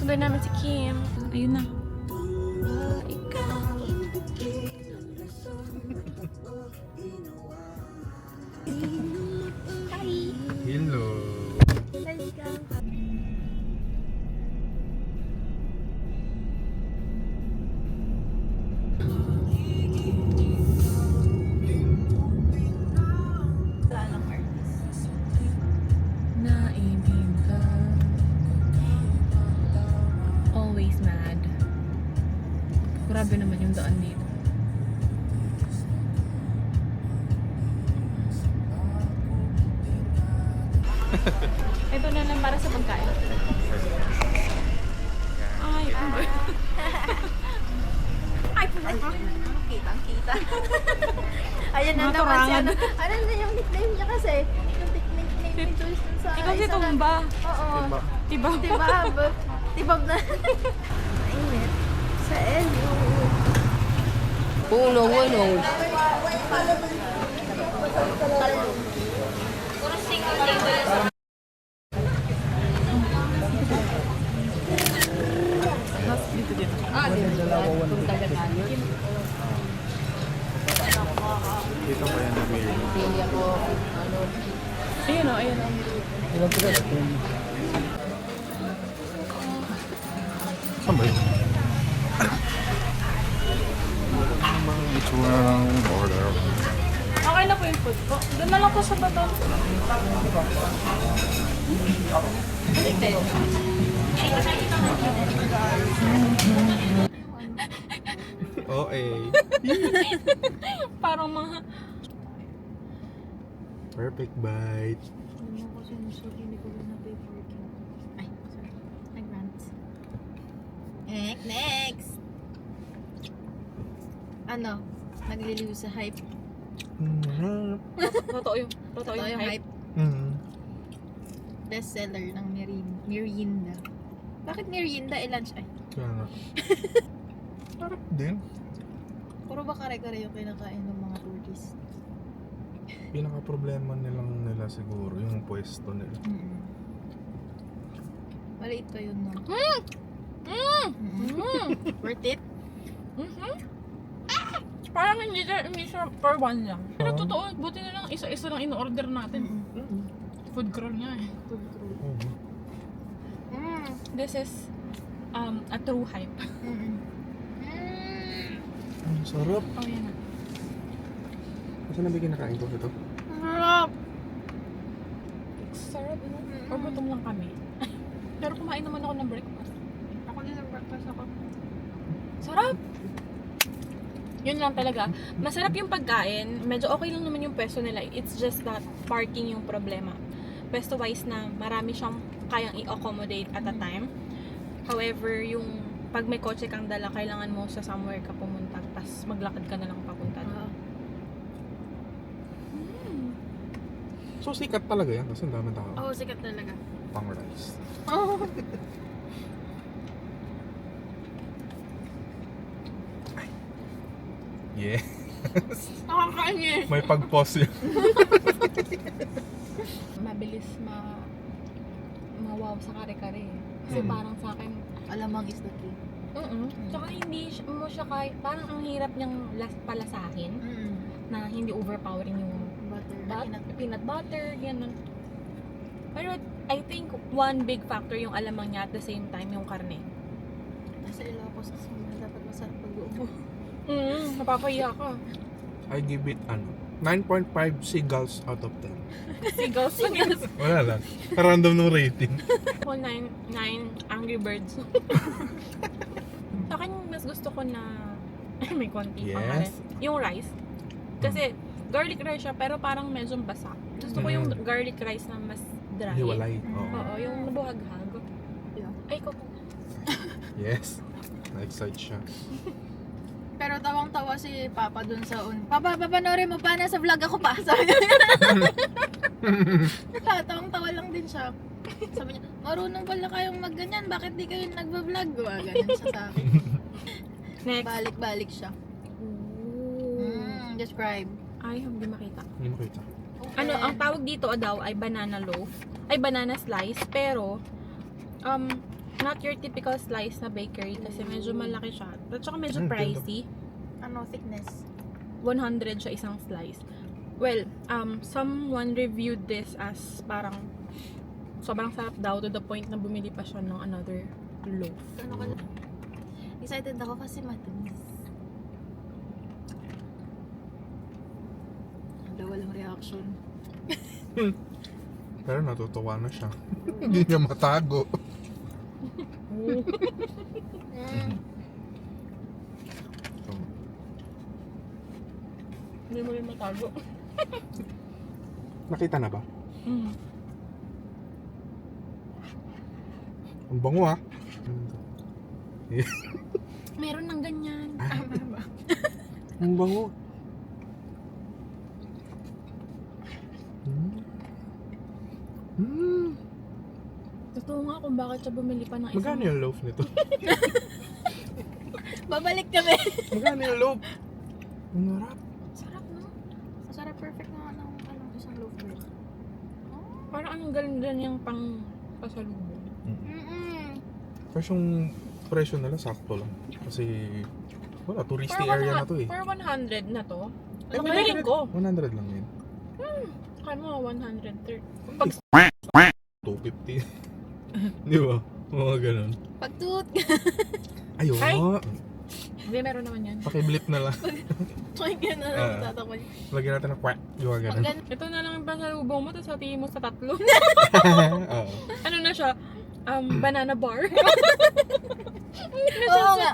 Sundan namin si Kim. Ayun na. Hello. Naibig ka. Always mad. Grabe naman yung daan dito. Ito na lang para sa pagkain. Ay, Ay, kitang-kita. Ayan na naman si Maturangan. ano na yung nickname niya kasi? Yung nickname ni Joyce dun sa ikaw si isa na- Tumba. Oo. Diba? Tibab. Tibab na. Mainit. Sa LU. Uno. Mas dito din. Dito ba yan nabili? Ayun o, ayun o. Saan ba yun? Ano bang itsura ng order? Okay na po yung food ko. Doon na lang po sa baba. Okay. Parang mga... Perfect bite. Ay, sorry. Nag-rant. Next. Ano? Nagliliw sa hype. Totoo yung hype. Best seller ng merienda. Bakit merienda? Lunch? Ay, Kaya nga. Sarap din. puro ba kare-kare yung kinakain ng mga tourists? Pinaka-problema nila siguro yung pwesto nila. Maliit pa yun, no? Worth it? Parang hindi siya per one lang. Pero totoo, buti na lang isa-isa lang in-order natin. Food crawl nga eh. This is a true hype. Ang sarap. Oh, yan na. Kasi na ba kinakain ko ito? Sarap. Or gutom lang kami. Pero kumain naman ako ng breakfast. Ako din nag-breakfast ako. Sarap! Yun lang talaga. Masarap yung pagkain. Medyo okay lang naman yung pwesto nila. It's just that parking yung problema. Pwesto-wise na marami siyang kayang i-accommodate at a time. However, yung pag may kotse kang dala, kailangan mo sa somewhere ka pumunta. Tapos maglakad ka na lang papunta. So sikat talaga yan kasi ang daming tao. Oo, sikat talaga. Pang rice. Oh. Yeah. Nakakain niya eh. May pag-pause yun. Mabilis ma-wow sa kare-kare. Kasi parang sa akin, Alamang is the key. Tsaka hindi mo siya kahit, parang ang hirap niyang palasahin na hindi overpowering yung Butter. peanut butter, gano'n. Pero I think one big factor yung alamang niya at the same time yung karne. Nasa Ilocos kasi dapat masarap pag-uubo. Napapahiya ka. I give it 9.5 seagulls out of 10. Seagulls lang yan. Wala lang. Random ng rating. Ako 9 Angry Birds. Sa akin, mas gusto ko na may konti pang Yes. yung rice. Kasi garlic rice siya pero parang medyo basa. Gusto ko yung garlic rice na mas dry. Hiwalay. Oo. Oo, yung nabuhaghag. Yeah. Ay, ko. Yes. Na-excite siya. Pero tawang-tawa si Papa dun sa Papa, papanoorin mo pa, nasa vlog ako pa. Sabi niya. Tawang-tawa lang din siya. Sabi niya, marunong pala kayong magganyan, bakit di kayo nagbablog? Ganyan siya sa akin. Next. Balik-balik siya. Describe. Ay, hindi makita. Hindi mo kita. Ano, ang tawag dito daw ay banana loaf. Ay, banana slice. Pero, Not your typical slice na bakery kasi medyo malaki siya. At saka medyo Ang ganda. pricey. Ano, thickness? 100 siya isang slice. Well, someone reviewed this as parang sobrang sarap daw to the point na bumili pa siya ng another loaf. Ano ka lang? Excited ako kasi matamis. Wala, walang reaction. Pero natutuwa na siya. Hindi niya matago. So, Hindi mo rin matago. nakita na ba? Mm. Ang bango ah. Meron ng ganyan. Ang bango. Totoo nga kung bakit siya bumili pa ng isang... Magkano yung loaf nito? Babalik kami. Magkano yung loaf? Ang harap. Sarap, no? Masarap, perfect na ng isang loaf bread. Parang ang galing yung pang pasalubong. Pero yung presyo nila sakto lang. Kasi wala, touristy area na to eh. For 100 na to, Ano ang galing ko. 100 lang yun. Kaya mo 130. Pag 250. Di ba? Mga ganun. Pagtut. Ayun. Ay! Hindi, meron naman yan. Pakiblip na lang. Try ka na lang tatakot. Lagyan natin ng quack. Yung mga ganun. Ito na lang yung pasalubong mo, tapos sabihin mo sa tatlo. Oo. Ano na siya? Banana bar. Oo nga.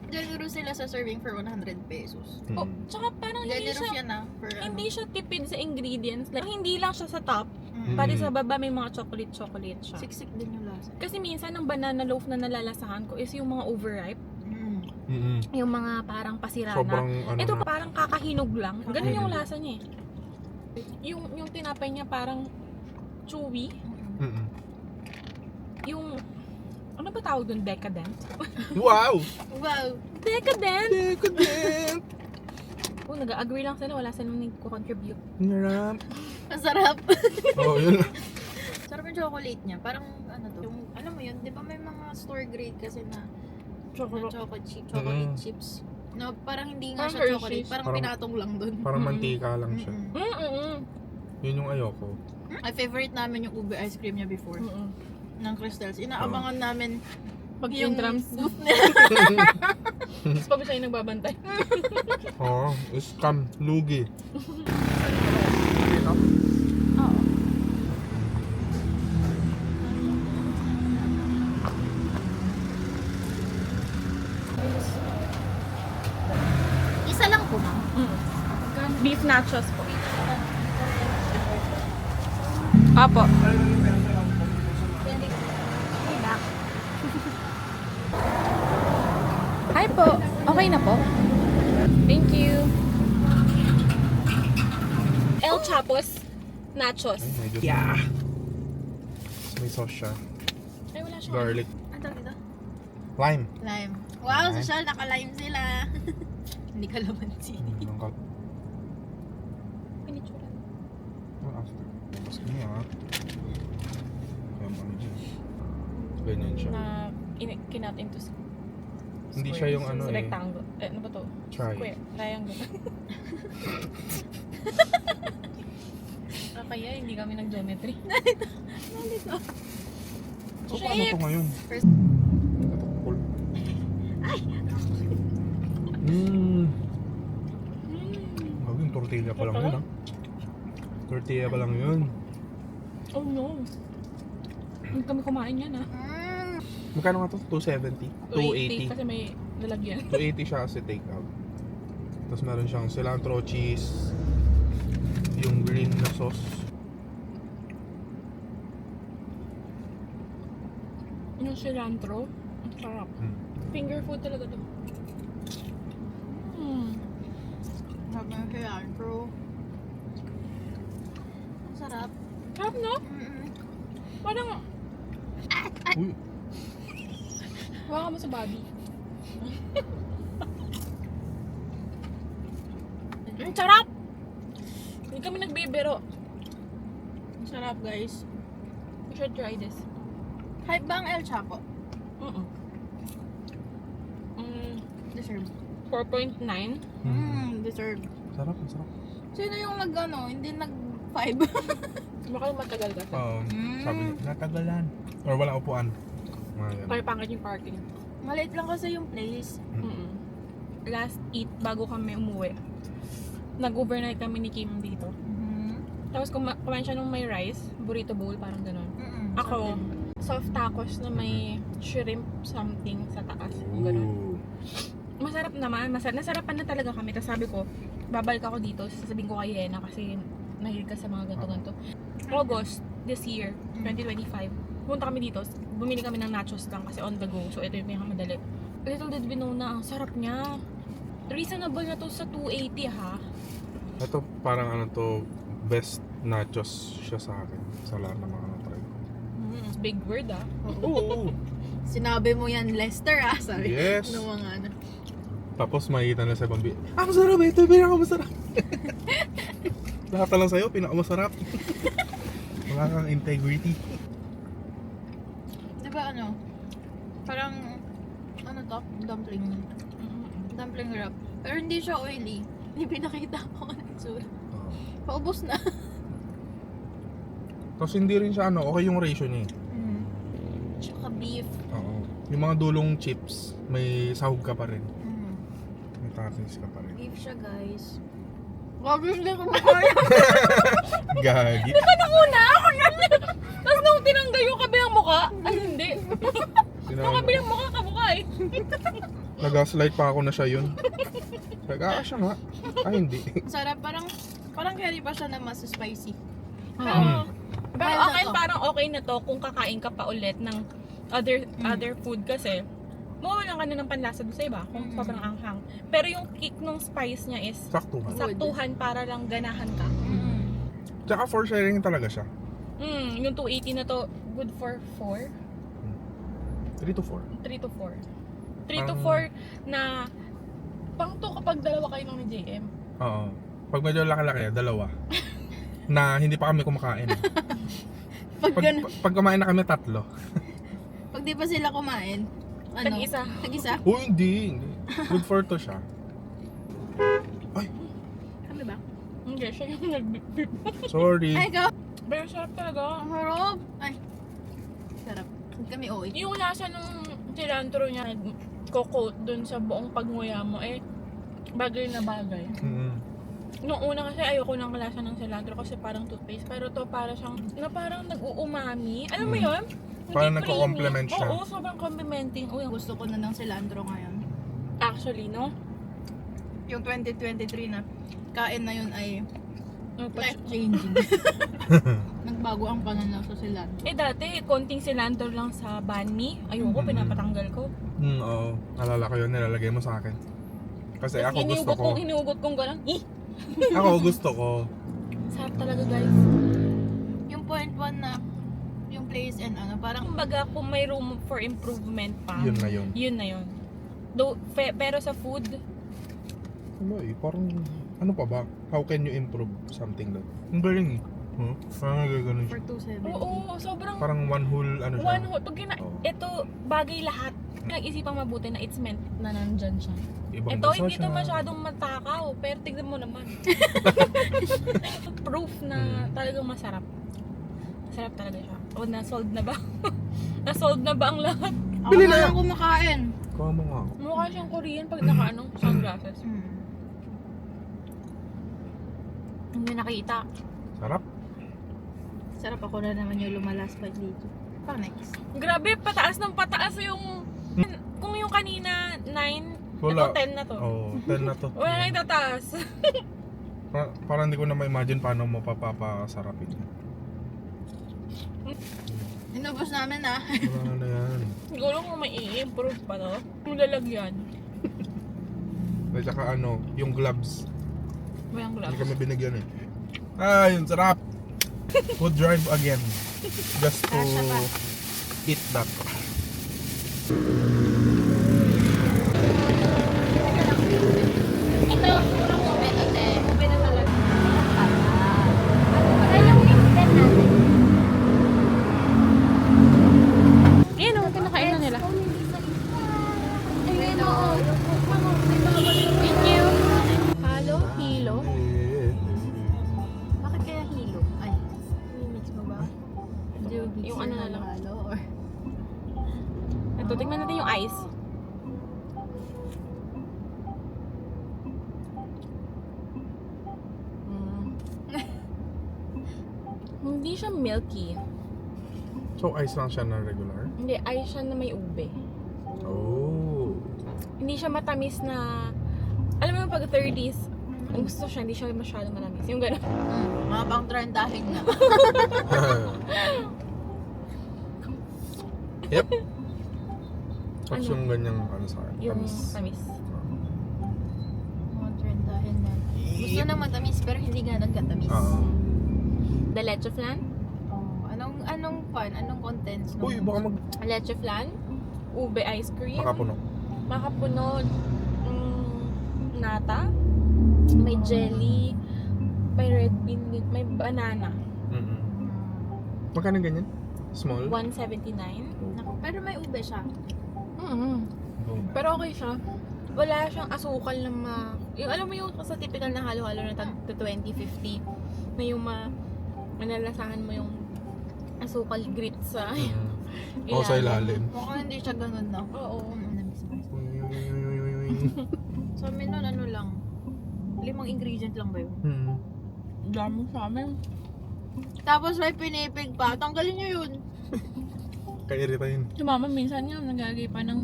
Generous sila sa serving for 100 pesos. Oh, tsaka parang hindi Generous siya, yan for hindi siya tipid sa ingredients. Like, hindi lang siya sa top, Mm. pati sa baba may mga chocolate siya. Siksik din yung lasa. Kasi minsan ang banana loaf na nalalasahan ko is yung mga overripe, yung mga parang pasira Sobrang na. ano Ito na. parang kakahinog lang. Ganun yung Mm. lasa niya eh. Yung tinapay niya parang chewy. Mm-mm. Yung, ano ba tawag dun? Decadent? Wow! Wow! Decadent! Decadent! Oh, nag-agree lang sila. Wala silang nag-contribute. Ang harap. Ang sarap! Oo, yun. Sarap yung chocolate niya. Parang ano to? Yung, alam mo yun, di ba may mga store grade kasi na chocolate chips? No, parang hindi nga Parang siya chocolate. Hershey's. Parang Parang- pinatong lang dun. Parang Mm. mantika lang siya. Mm-mm. Yun yung ayoko. Ay, favorite namin yung ube ice cream niya before. Ng Crystals. Inaabangan namin Pag yung entrance, booth nila. tapos kami siya yung nagbabantay. Oo, scam, lugi. Oo. Isa lang po, ma'am. Beef nachos po. Apo. Hi po. Okay na po. Thank you. El Chapos nachos. Ay, medyo. Yeah! May sauce siya. Ay, wala siya. Garlic. Ano tawag dito? Lime. Lime. Wow, Lime. social. Naka-lime sila. Hindi ka laman Langkat. Pinitsura. Ah, after. Tapos niya ah. Kaya ano dyan. Ganyan siya. Na kinat into Hindi siya yung ano eh. rectangle. Ano ba to? Try. Square. Triangle. Kaya hindi kami nag-geometry. So, paano to ngayon? First- Ito, cool. Gawin, tortilla pa lang yun ah. Tortilla pa lang yun. Oh no. Hindi kami kumain yan ah. Magkano nga to? 270? 280. Kasi may lalagyan. 280 siya kasi take out. Tapos meron siyang cilantro cheese, yung green na sauce. Yung cilantro. Ang sarap. Finger food talaga to. Sarap ng cilantro. Ang sarap. Sarap no? Parang Uy, waka mo sa body. Ang sarap! Hindi kami nagbibiro. Ang sarap guys. You should try this. Hype ba ang El Chapo? Mm-mm. Deserve. 4.9. Deserve. Sarap, sarap. Sino yung hindi nag-5? Baka matagal kasi. Sabi niya, natagalan. Or walang upuan. Mga ganun. Kaya pangit yung parking. Maliit lang kasi yung place. Mm-mm. Last eat bago kami umuwi. Nag-overnight kami ni Kim dito. Tapos kumain siya nung may rice, burrito bowl, parang gano'n. Ako, soft tacos na may shrimp something sa taas. Gano'n. Ooh. Masarap naman, nasarapan na talaga kami. Tapos sabi ko, babalik ako dito, sasabihin ko kay Yena kasi nahilig ka sa mga ganto-ganto. August this year, 2025, punta kami dito, bumili kami ng nachos lang kasi on the go. So ito yung pinakamadali. Little did we know na ang sarap niya. Reasonable na to sa 280 ha. Ito parang ano to, best nachos siya sa akin. Sa lahat ng mga na-try ko. Big word ah. Oo. Sinabi mo yan, Lester sabi. Yes. Nung mga Tapos makikita na sa ibang video, masarap ito, pinakamasarap. Lahat na lang sa'yo, pinakamasarap. Wala kang integrity. Diba parang, dumpling. Dumpling wrap. Pero hindi siya oily. Hindi pinakita ko ang itsura. Paubos na. Tapos hindi rin siya okay yung ratio niya eh. Tsaka beef. Oo. Yung mga dulong chips, may sahog ka pa rin. May toppings ka pa rin. Beef siya, guys. Wag hindi ko makaya. Gagi. Di ba nakuna ako na? Tapos nung tinanggal yung kabilang mukha, ay hindi. Yung kabilang mukha kamukha eh. Nag-gaslight pa ako na siya yun. Siya nga. Ay, hindi. Sarap, parang carry pa siya na mas spicy. Pero Mild na okay, to. parang okay na to kung kakain ka pa ulit ng other food kasi mawawalan ka na ng panlasa doon sa iba kung sobrang anghang. Pero yung kick ng spice niya is Sakto. saktuhan para lang ganahan ka. Tsaka for sharing talaga siya. Yung 280 na to, good for 4? 3 to 4. 3 to 4. 3 to 4 na pang to kapag dalawa kayo ng JM. Oo. Pag medyo laki-laki, dalawa. Na hindi pa kami kumakain. Pag kumain na kami, 3. Pag di pa sila kumain, Tag-isa. Tag-isa? Oh, hindi. Good for 2 siya. Ay, Kami ba? Hindi, siya yung nag-beep. sorry. Ay, ikaw! Pero sarap talaga. Ang harap! Ay, sarap. Huwag kami oy. Yung lasa ng cilantro niya, nag-coat dun sa buong pagnguya mo, bagay na bagay. Nung una kasi ayoko ng lasa ng cilantro kasi parang toothpaste. Pero to para siyang, na parang nag-uumami. Alam mo yun? Hindi Parang creamy. nagko-complement siya. Oo, sobrang complimenting. Uy, Gusto ko na ng cilantro ngayon. actually, no? Yung 2023 na kain na yun ay life-changing. Nagbago ang pananaw sa cilantro. Dati, konting cilantro lang sa banh mi. Ayoko, pinapatanggal ko. Oo. Alala ko yun, nilalagay mo sa akin. Kasi Tapos ako gusto ko. Hinugot kong gano'n. Ako gusto ko. Sarap talaga, guys. Yung point 1 na yung place and parang Kumbaga, kung may room for improvement pa, Yun na yun. yun na yun. Pero sa food, Ano parang, ano pa ba? How can you improve something that? Ang galing eh. Huh? Parang nagaganon for siya. 270. oo, sobrang Parang one whole, ano siya. one whole. Pag Oo. ito, bagay lahat. Nag-isipang mabuti na it's meant na nandyan siya. Ibang Ito, bansa hindi to siya. masyadong matakaw, pero tignan mo naman. Proof na talagang masarap. Masarap talaga siya. O, na-solve na ba? na-solve na ba ang lahat? Ako Bili na na! lang kumakain. Kuha mo nga ako. Mukha siyang Korean pag naka sunglasses. Hindi nakita. Sarap. Sarap, ako na naman yung lumalas pa dito. Pang next. Grabe, pataas ng pataas yung... Kung yung kanina 9, Wala. ito 10 na to. Oo, 10 na to. Wala na yung tataas. Parang hindi ko na ma-imagine paano mo papapasarapin. Inubos namin na. Wala na yan. Siguro kung may i-improve pa to, yung lalagyan. At saka yung gloves. May ang Hindi gloves. kami binigyan eh. Yun, sarap. Food drive again. Just to Kasha pa. eat that. Ito, puro ube ate. Ube na talaga. Ano yung mix din natin? Ito, tingnan natin yung ice. Mm. Hindi siya milky. So, ice lang siya na regular? Hindi, ice siya na may ube. Oh. Hindi siya matamis na... Alam mo yung pag 30s, ang gusto siya, hindi siya masyado matamis. Yung gano'n. Mga pang trendahin na. Yep. Tapos Ano? yung ganyang ano sa akin. Yung Tamis. tamis. Mga trendahin na. Gusto na matamis pero hindi ganun katamis. The leche flan? Oh, anong contents? Uy, baka Leche flan, ube ice cream, makapuno. makapuno, nata, may jelly, may red bean, may banana. Mm-mm. Magkano ganyan? Small? 179. Naku, pero may ube siya. Oh. Pero okay siya. Wala siyang asukal na yung alam mo yung sa typical na halo-halo na tag 20-50 na yung manalasahan mo yung asukal grit sa O sa ilalim. Mukhang hindi siya ganun na. Oo. Sa amin nun, ano lang. 5 ingredient lang ba yun? Dami sa amin. Tapos may pinipig pa. Tanggalin nyo yun. Kairita yun. Si mama minsan nga nagagay pa ng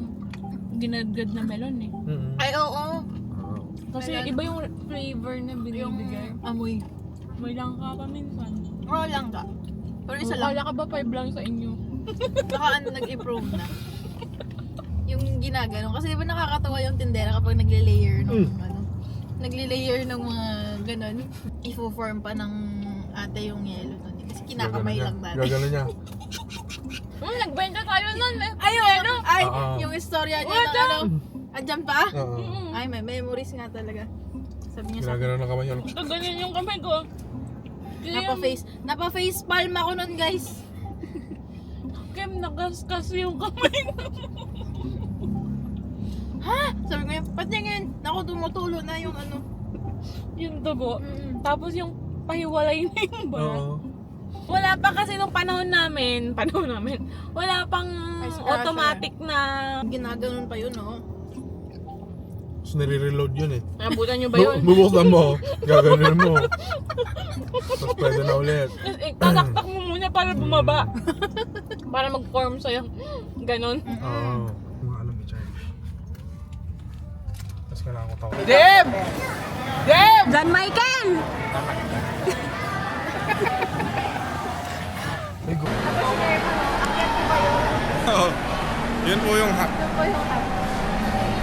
ginadgad na melon eh. Ay, oo. Kasi Melon. iba yung flavor na Yung binibigay. amoy. May lang ka pa minsan. Oo lang ka. Pero isa lang. Wala ka ba 5 lang sa inyo? Baka ano, nag-improve na. Yung ginagano. Kasi di ba nakakatawa yung tindera kapag nagle-layer ng nagle-layer ng mga ganon. Ifo-form pa ng ate yung yelo nun. Kasi kinakamay lang natin. Gagano niya. Nagbenta tayo nun eh. Ay, Oo. yung istorya niya What ng ano. Andyan pa? Oo. Ay, may memories nga talaga. Sabi niya sa Ginagano na kamay yun. Ito ganyan yung kamay ko. Napa-face palm ako nun, guys. Kim, nagaskas yung kamay ko. Ha? Sabi ko, pati ngayon, naku, tumutulo na yung ano. Yung dugo. Tapos yung pahiwalay na yung balat. Oo. Wala pa kasi nung panahon namin, wala pang Ay, scratcher. automatic na... Ginaganon pa yun, oh. Tapos nire-reload yun eh. Nabutan nyo ba yun? Bubuksan mo. Gaganon mo. Tapos pwede na ulit. Tapos tataktak mo muna para bumaba. Para mag-form sa'yo. Ganon. Oo. Mga alam ni Charge. Tapos kailangan ko tawag. Deb! Deb! John Michael! Ay, go. Oo. Yun po yung hack.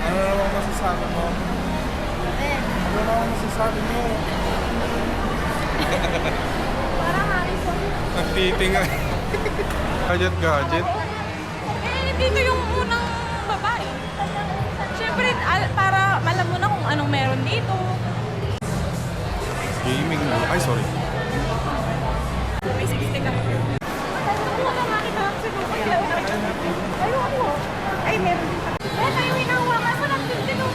Ano naman masasabi mo? Ano naman masasabi mo? Parang Harrison. Nagtitinga. Gadget. Eh, dito yung unang babae. Siyempre, para alam mo na kung anong meron dito. Gaming mo. Ay, sorry. May 60 ka. Wala makita ako siguro. Ayoko. Ay, meron din pa. Eh, tayo hinawa ka. Sarap din dito.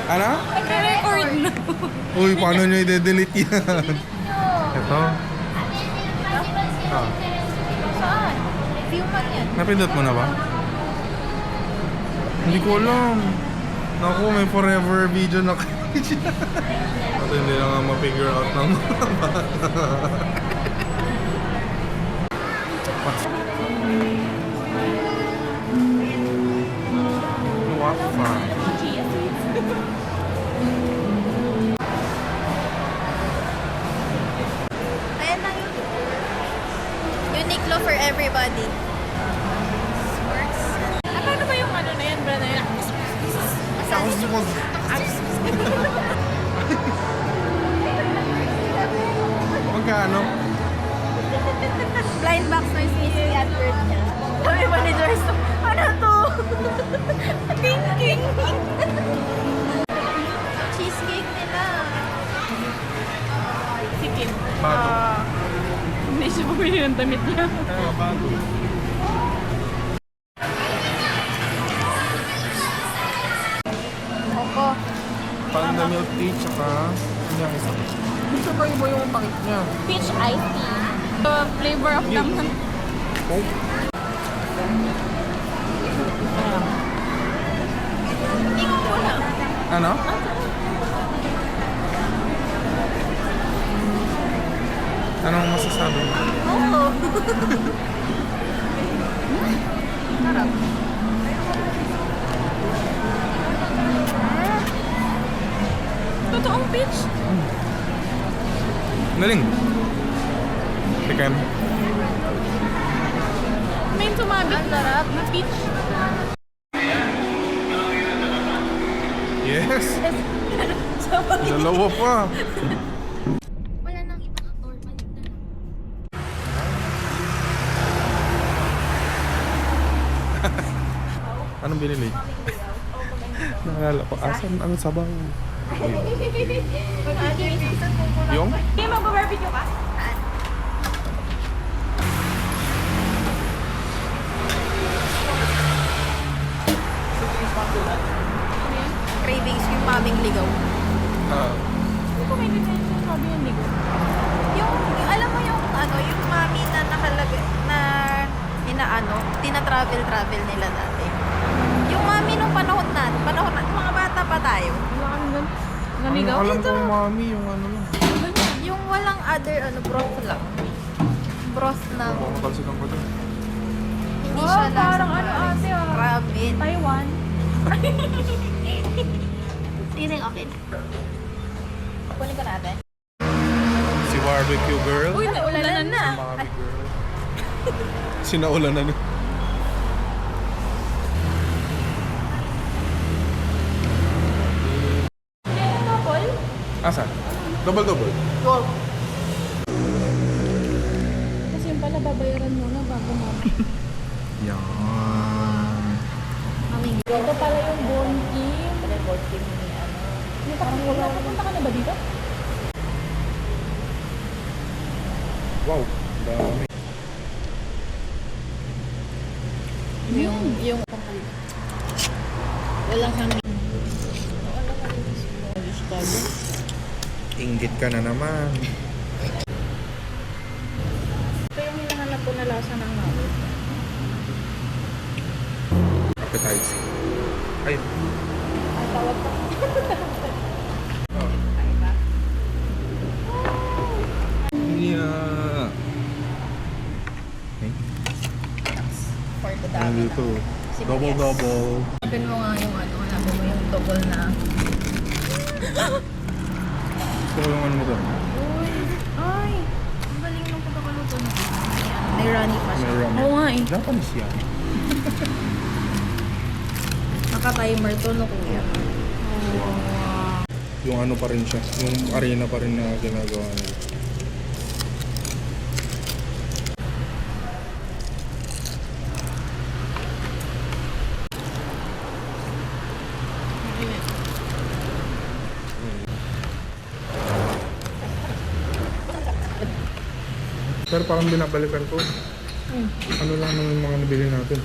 Ano? Nagre-record na. Uy, paano nyo i-delete yan? Ito. Ah, Saan? View man yan. napindot mo na ba? Hindi ko alam. Naku, may forever video na kayo dyan. At hindi na nga ma-figure out ng mga bata. What fun? Ayan na yun. Uniqlo for everybody. Works. Paano ba yung ano na yan, bra na yan? Tapos mo. Magkano? Blind box noise is the advert niya. Sabi ba ni Joyce, ano to? Thinking. Cheesecake nila. Si Kim. Bago. Hindi siya bumili ng damit niya. Kaya bago. Opo. Panda milk tea, tsaka ano yung isa? Gusto ko iba yung pakit niya. Peach iced tea. The flavor of the month. Oh. Tingnan ko lang. Ano? Anong masasabi mo? Oo. Sarap. Totoong peach. Galing. Tikem. May sumabit. Ang sarap. Na peach. Yes. Dalawa pa. Wala nang ibang actor. Balik na lang. Anong binili? Naalala ko. Asan ang sabaw? Yung? Hindi, mag-barbecue ka? Cravings yung maming ligaw. Hindi ko may design yung sabi yung ligo. Yung alam mo yung ano, yung mami na nakalagay na inaano, tina-travel nila dati. Yung mami nung panahon na, mga bata pa tayo. Wala kami doon. Naligaw? Alam ko mami, yung ano lang. Yung walang other broth lang. Broth ng Matalsikan ko dyan. hindi Oh, siya lasa parang ano ate ah. ramen. Taiwan. Sige, okay. Kunin ko natin. Si barbecue girl. Uy, naulanan na. Mami girl. Sinaulan na. Kaya ano, Paul? Asan? Double. Wow. Kasi yung pala babayaran mo na bago mami. Yan. Maming Ito pala yung Bone King. report team ni ano. Nakapunta ka na ba dito? Wow. Dami. Yung walang hangin. Inggit ka na naman. Ito yung hinahanap ko na lasa ng mami. Appetizing. Ay. Ang tawag pa. Yeah. Okay. For the Ano dami. dito? Double. Hanapin mo nga yung ano, hanapin mo yung double na. Gusto ko yung ano mo doon. Uy! Ay! Ang galing nung pagkakaluto na. May runny pa siya. May ramen. Oo nga eh. Japanese yan. Naka-timer to no kuya. Yung ano pa rin siya. Yung arena pa rin na ginagawa nila. Pero parang binabalikan ko. Ano lang naman yung mga nabili natin?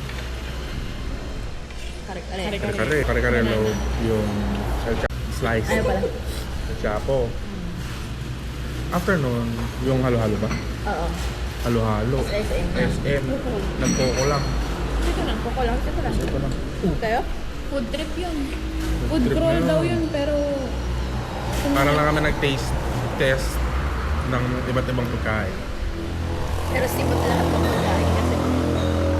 Kare-kare. Kare-kare loaf, yung slice. Ano pala? Chapo. After nun, yung halo-halo ba? Oo. Halo-halo. SM. SM. Nagkoko lang. Dito lang, kuko lang. Dito lang. Ito lang. Kayo? Food trip yun. Food trip crawl na daw yun. yun, pero... Para lang kami nag-taste test ng iba't ibang pagkain. Pero simot lahat ng pagkain.